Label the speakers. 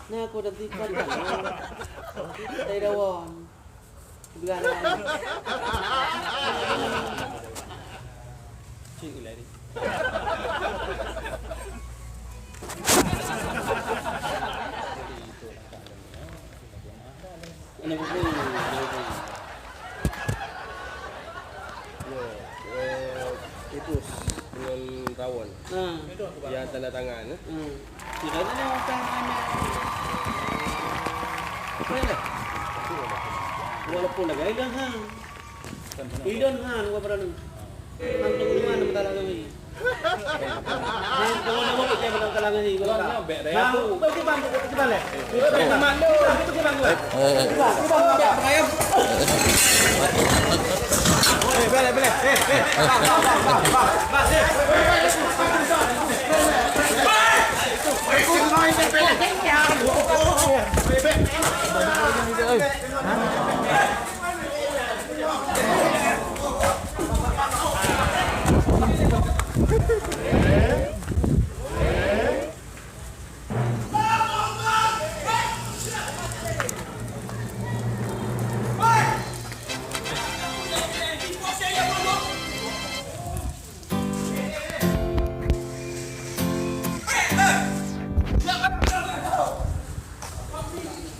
Speaker 1: Nah, aku dah tiba dah. Dari dawan. Berana.
Speaker 2: Cik lari.
Speaker 1: Ini buku.
Speaker 2: Putus dengan rawon. Yang tanda tangan.
Speaker 1: Tidak ada yang tangan. Boleh. Walaupun dah gaidan hang. Gaidan hang gua pernah nang. Hang tunggu mana betala kami. Hang tunggu nama kita betala kami.
Speaker 2: Kalau bek dah.
Speaker 1: Hang, bagi bangku kita balik. Kita mandu, kita bangku. Kita bangku ayam. Boleh. Bang.